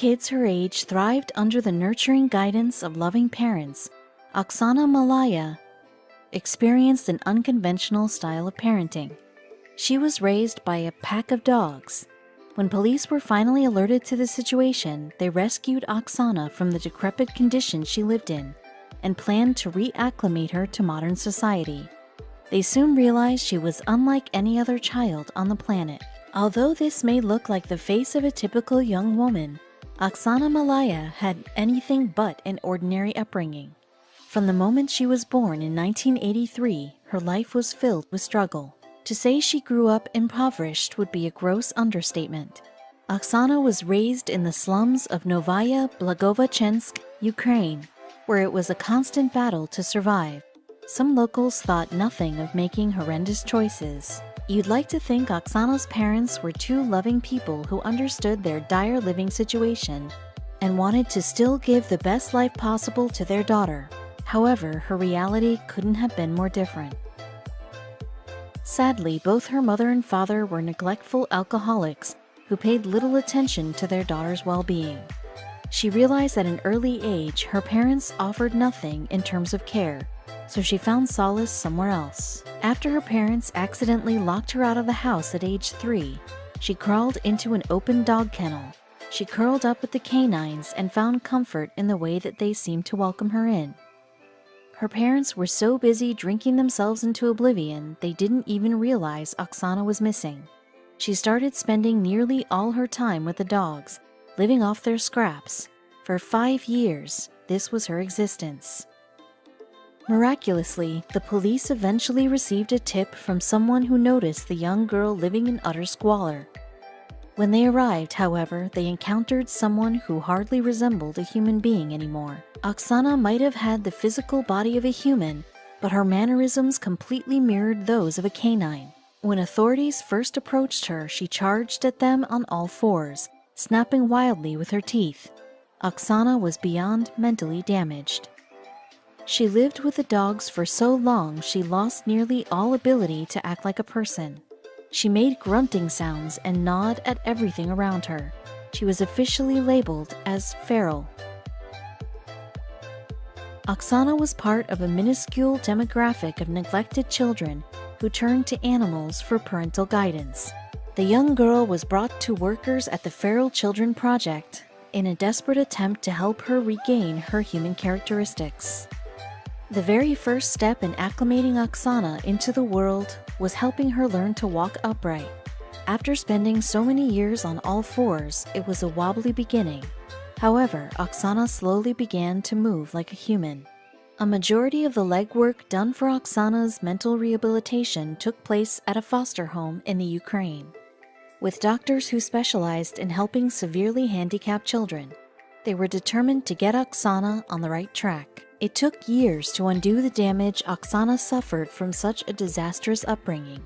kids her age thrived under the nurturing guidance of loving parents, Oksana Malaya experienced an unconventional style of parenting. She was raised by a pack of dogs. When police were finally alerted to the situation, they rescued Oksana from the decrepit condition she lived in and planned to reacclimate her to modern society. They soon realized she was unlike any other child on the planet. Although this may look like the face of a typical young woman, Oksana Malaya had anything but an ordinary upbringing. From the moment she was born in 1983, her life was filled with struggle. To say she grew up impoverished would be a gross understatement. Oksana was raised in the slums of Novaya Blagovichensk, Ukraine, where it was a constant battle to survive. Some locals thought nothing of making horrendous choices. You'd like to think Oksana's parents were two loving people who understood their dire living situation and wanted to still give the best life possible to their daughter. However, her reality couldn't have been more different. Sadly, both her mother and father were neglectful alcoholics who paid little attention to their daughter's well-being. She realized at an early age her parents offered nothing in terms of care, so she found solace somewhere else. After her parents accidentally locked her out of the house at age 3, she crawled into an open dog kennel. She curled up with the canines and found comfort in the way that they seemed to welcome her in. Her parents were so busy drinking themselves into oblivion, they didn't even realize Oksana was missing. She started spending nearly all her time with the dogs, living off their scraps. For 5 years, this was her existence. Miraculously, the police eventually received a tip from someone who noticed the young girl living in utter squalor. When they arrived, however, they encountered someone who hardly resembled a human being anymore. Oksana might have had the physical body of a human, but her mannerisms completely mirrored those of a canine. When authorities first approached her, she charged at them on all fours, snapping wildly with her teeth. Oksana was beyond mentally damaged. She lived with the dogs for so long she lost nearly all ability to act like a person. She made grunting sounds and gnawed at everything around her. She was officially labeled as feral. Oksana was part of a minuscule demographic of neglected children who turned to animals for parental guidance. The young girl was brought to workers at the Feral Children Project in a desperate attempt to help her regain her human characteristics. The very first step in acclimating Oksana into the world was helping her learn to walk upright. After spending so many years on all fours, it was a wobbly beginning. However, Oksana slowly began to move like a human. A majority of the legwork done for Oksana's mental rehabilitation took place at a foster home in the Ukraine, with doctors who specialized in helping severely handicapped children. They were determined to get Oksana on the right track. It took years to undo the damage Oksana suffered from such a disastrous upbringing,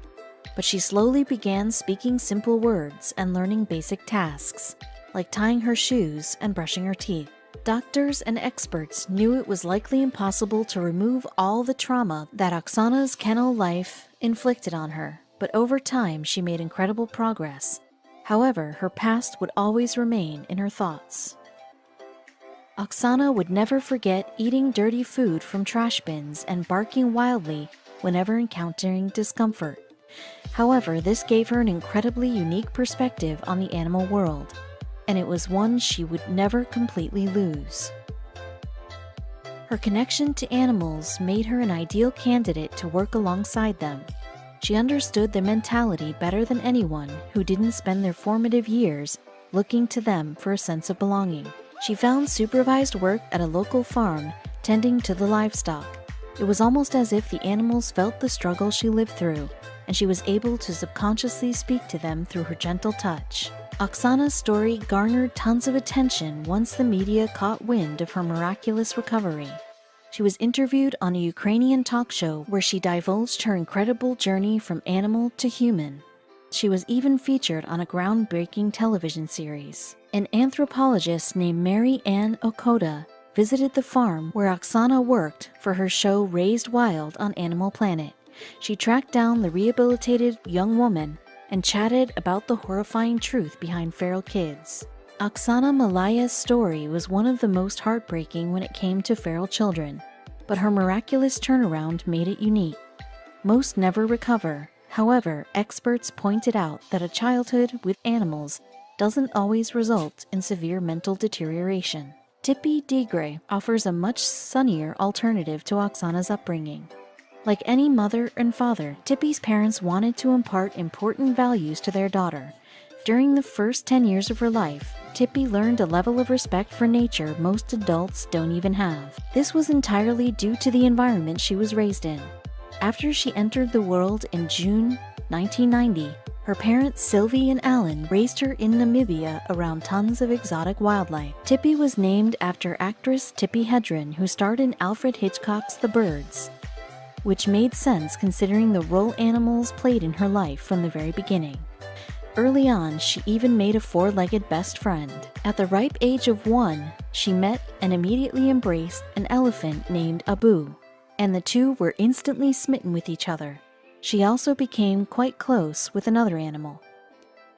but she slowly began speaking simple words and learning basic tasks, like tying her shoes and brushing her teeth. Doctors and experts knew it was likely impossible to remove all the trauma that Oksana's kennel life inflicted on her, but over time she made incredible progress. However, her past would always remain in her thoughts. Oksana would never forget eating dirty food from trash bins and barking wildly whenever encountering discomfort. However, this gave her an incredibly unique perspective on the animal world, and it was one she would never completely lose. Her connection to animals made her an ideal candidate to work alongside them. She understood their mentality better than anyone who didn't spend their formative years looking to them for a sense of belonging. She found supervised work at a local farm, tending to the livestock. It was almost as if the animals felt the struggle she lived through, and she was able to subconsciously speak to them through her gentle touch. Oksana's story garnered tons of attention once the media caught wind of her miraculous recovery. She was interviewed on a Ukrainian talk show where she divulged her incredible journey from animal to human. She was even featured on a groundbreaking television series. An anthropologist named Mary Ann Okoda visited the farm where Oksana worked for her show Raised Wild on Animal Planet. She tracked down the rehabilitated young woman and chatted about the horrifying truth behind feral kids. Oksana Malaya's story was one of the most heartbreaking when it came to feral children, but her miraculous turnaround made it unique. Most never recover. However, experts pointed out that a childhood with animals doesn't always result in severe mental deterioration. Tippy Digre offers a much sunnier alternative to Oksana's upbringing. Like any mother and father, Tippy's parents wanted to impart important values to their daughter. During the first 10 years of her life, Tippy learned a level of respect for nature most adults don't even have. This was entirely due to the environment she was raised in. After she entered the world in June 1990, her parents Sylvie and Alan raised her in Namibia around tons of exotic wildlife. Tippy was named after actress Tippi Hedren, who starred in Alfred Hitchcock's The Birds, which made sense considering the role animals played in her life from the very beginning. Early on, she even made a four-legged best friend. At the ripe age of 1, she met and immediately embraced an elephant named Abu, and the two were instantly smitten with each other. She also became quite close with another animal.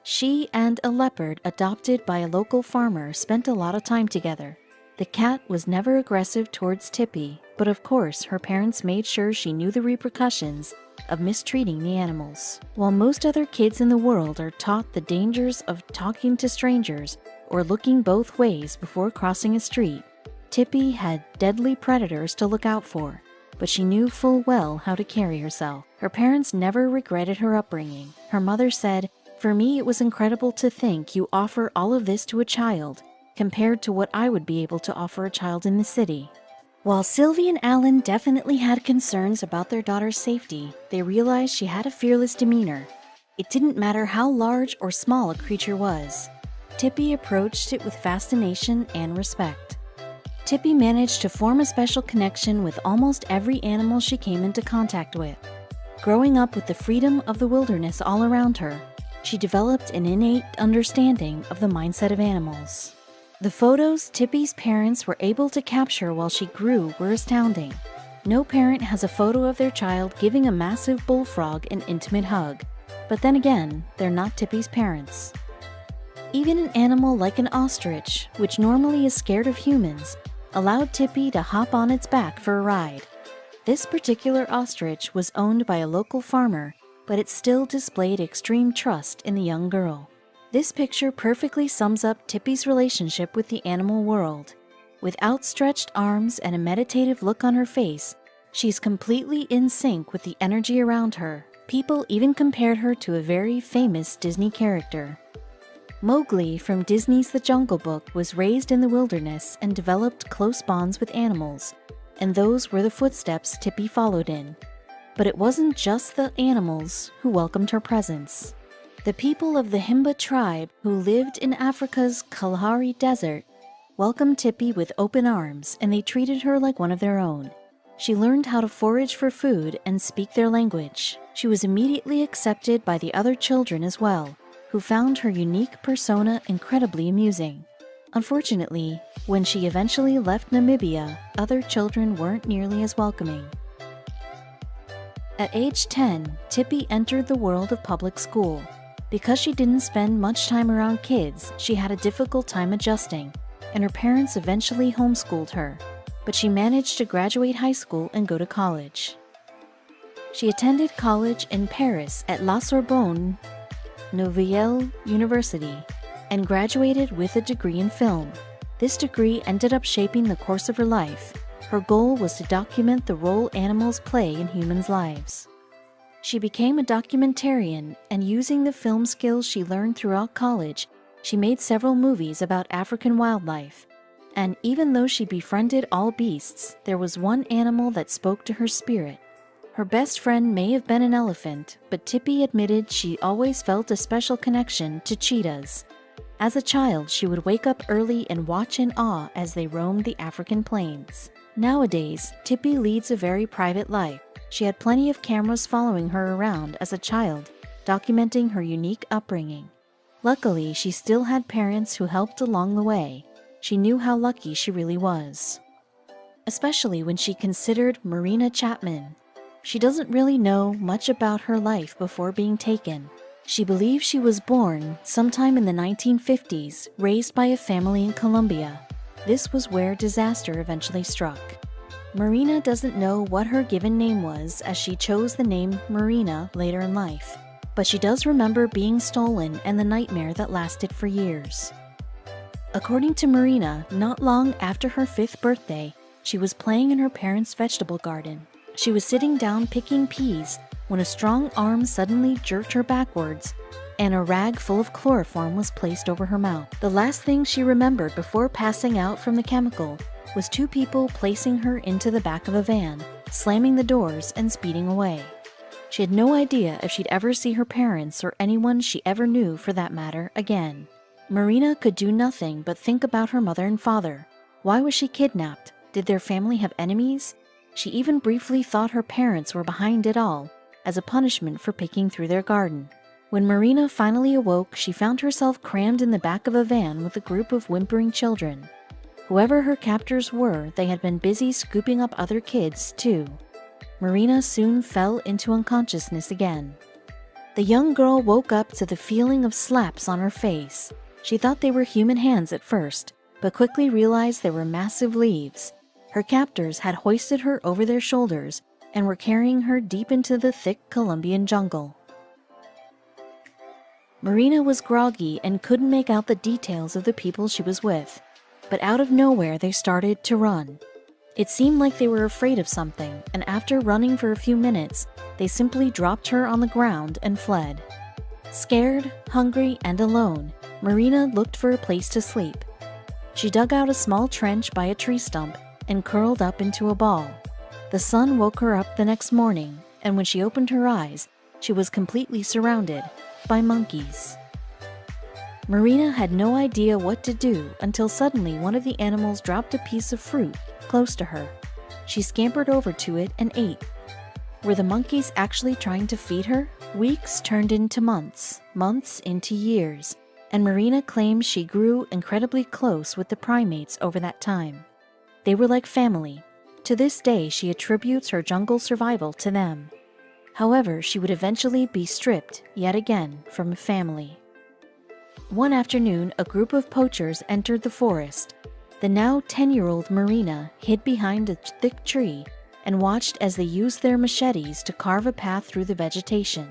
She and a leopard adopted by a local farmer spent a lot of time together. The cat was never aggressive towards Tippy, but of course her parents made sure she knew the repercussions of mistreating the animals. While most other kids in the world are taught the dangers of talking to strangers or looking both ways before crossing a street, Tippy had deadly predators to look out for, but she knew full well how to carry herself. Her parents never regretted her upbringing. Her mother said, "For me, it was incredible to think you offer all of this to a child, compared to what I would be able to offer a child in the city." While Sylvie and Alan definitely had concerns about their daughter's safety, they realized she had a fearless demeanor. It didn't matter how large or small a creature was. Tippy approached it with fascination and respect. Tippy managed to form a special connection with almost every animal she came into contact with. Growing up with the freedom of the wilderness all around her, she developed an innate understanding of the mindset of animals. The photos Tippy's parents were able to capture while she grew were astounding. No parent has a photo of their child giving a massive bullfrog an intimate hug. But then again, they're not Tippy's parents. Even an animal like an ostrich, which normally is scared of humans, allowed Tippy to hop on its back for a ride. This particular ostrich was owned by a local farmer, but it still displayed extreme trust in the young girl. This picture perfectly sums up Tippy's relationship with the animal world. With outstretched arms and a meditative look on her face, she's completely in sync with the energy around her. People even compared her to a very famous Disney character. Mowgli from Disney's The Jungle Book was raised in the wilderness and developed close bonds with animals, and those were the footsteps Tippy followed in. But it wasn't just the animals who welcomed her presence. The people of the Himba tribe, who lived in Africa's Kalahari Desert, welcomed Tippy with open arms, and they treated her like one of their own. She learned how to forage for food and speak their language. She was immediately accepted by the other children as well, who found her unique persona incredibly amusing. Unfortunately, when she eventually left Namibia, other children weren't nearly as welcoming. At age 10, Tippy entered the world of public school. Because she didn't spend much time around kids, she had a difficult time adjusting, and her parents eventually homeschooled her, but she managed to graduate high school and go to college. She attended college in Paris at La Sorbonne Nouvelle University and graduated with a degree in film. This degree ended up shaping the course of her life. Her goal was to document the role animals play in humans' lives. She became a documentarian, and using the film skills she learned throughout college, she made several movies about African wildlife. And even though she befriended all beasts, there was one animal that spoke to her spirit. Her best friend may have been an elephant, but Tippy admitted she always felt a special connection to cheetahs. As a child, she would wake up early and watch in awe as they roamed the African plains. Nowadays, Tippy leads a very private life. She had plenty of cameras following her around as a child, documenting her unique upbringing. Luckily, she still had parents who helped along the way. She knew how lucky she really was. Especially when she considered Marina Chapman. She doesn't really know much about her life before being taken. She believes she was born sometime in the 1950s, raised by a family in Colombia. This was where disaster eventually struck. Marina doesn't know what her given name was, as she chose the name Marina later in life, but she does remember being stolen and the nightmare that lasted for years. According to Marina, not long after her 5th birthday, she was playing in her parents' vegetable garden. She was sitting down picking peas when a strong arm suddenly jerked her backwards, and a rag full of chloroform was placed over her mouth. The last thing she remembered before passing out from the chemical was 2 people placing her into the back of a van, slamming the doors and speeding away. She had no idea if she'd ever see her parents, or anyone she ever knew for that matter, again. Marina could do nothing but think about her mother and father. Why was she kidnapped? Did their family have enemies? She even briefly thought her parents were behind it all, as a punishment for picking through their garden. When Marina finally awoke, she found herself crammed in the back of a van with a group of whimpering children. Whoever her captors were, they had been busy scooping up other kids, too. Marina soon fell into unconsciousness again. The young girl woke up to the feeling of slaps on her face. She thought they were human hands at first, but quickly realized they were massive leaves. Her captors had hoisted her over their shoulders and were carrying her deep into the thick Colombian jungle. Marina was groggy and couldn't make out the details of the people she was with, but out of nowhere they started to run. It seemed like they were afraid of something, and after running for a few minutes, they simply dropped her on the ground and fled. Scared, hungry, and alone, Marina looked for a place to sleep. She dug out a small trench by a tree stump and curled up into a ball. The sun woke her up the next morning, and when she opened her eyes, she was completely surrounded by monkeys. Marina had no idea what to do until suddenly one of the animals dropped a piece of fruit close to her. She scampered over to it and ate. Were the monkeys actually trying to feed her? Weeks turned into months, months into years, and Marina claims she grew incredibly close with the primates over that time. They were like family. To this day, she attributes her jungle survival to them. However, she would eventually be stripped, yet again, from family. One afternoon, a group of poachers entered the forest. The now 10-year-old Marina hid behind a thick tree and watched as they used their machetes to carve a path through the vegetation.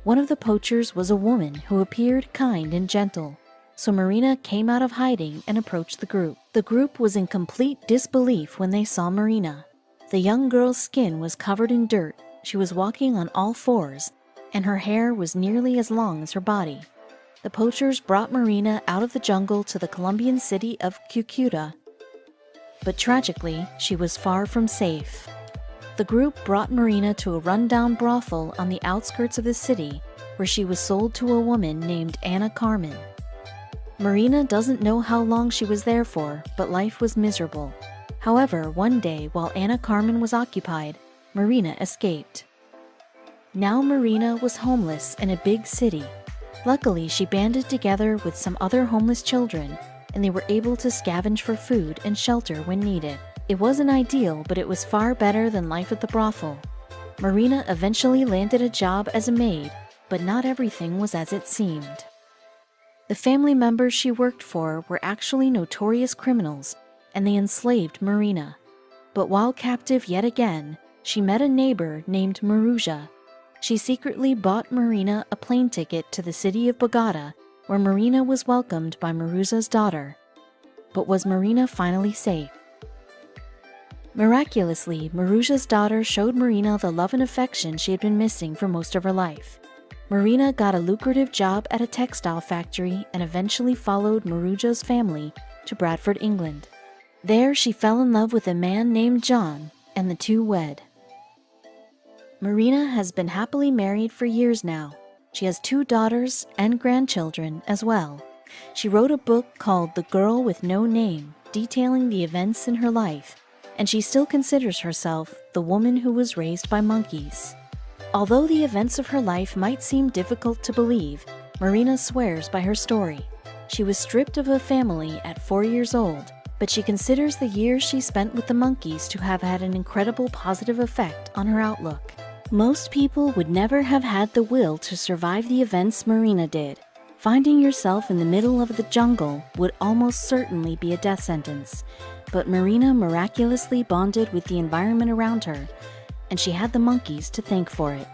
One of the poachers was a woman who appeared kind and gentle, so Marina came out of hiding and approached the group. The group was in complete disbelief when they saw Marina. The young girl's skin was covered in dirt, she was walking on all fours, and her hair was nearly as long as her body. The poachers brought Marina out of the jungle to the Colombian city of Cucuta, but tragically, she was far from safe. The group brought Marina to a rundown brothel on the outskirts of the city, where she was sold to a woman named Ana Carmen. Marina doesn't know how long she was there for, but life was miserable. However, one day, while Ana Carmen was occupied, Marina escaped. Now Marina was homeless in a big city. Luckily, she banded together with some other homeless children, and they were able to scavenge for food and shelter when needed. It wasn't ideal, but it was far better than life at the brothel. Marina eventually landed a job as a maid, but not everything was as it seemed. The family members she worked for were actually notorious criminals, and they enslaved Marina. But while captive yet again, she met a neighbor named Maruja. She secretly bought Marina a plane ticket to the city of Bogota, where Marina was welcomed by Maruja's daughter. But was Marina finally safe? Miraculously, Maruja's daughter showed Marina the love and affection she had been missing for most of her life. Marina got a lucrative job at a textile factory and eventually followed Maruja's family to Bradford, England. There, she fell in love with a man named John, and the two wed. Marina has been happily married for years now. She has 2 daughters and grandchildren as well. She wrote a book called The Girl with No Name, detailing the events in her life, and she still considers herself the woman who was raised by monkeys. Although the events of her life might seem difficult to believe, Marina swears by her story. She was stripped of a family at 4 years old, but she considers the years she spent with the monkeys to have had an incredible positive effect on her outlook. Most people would never have had the will to survive the events Marina did. Finding yourself in the middle of the jungle would almost certainly be a death sentence, but Marina miraculously bonded with the environment around her, and she had the monkeys to thank for it.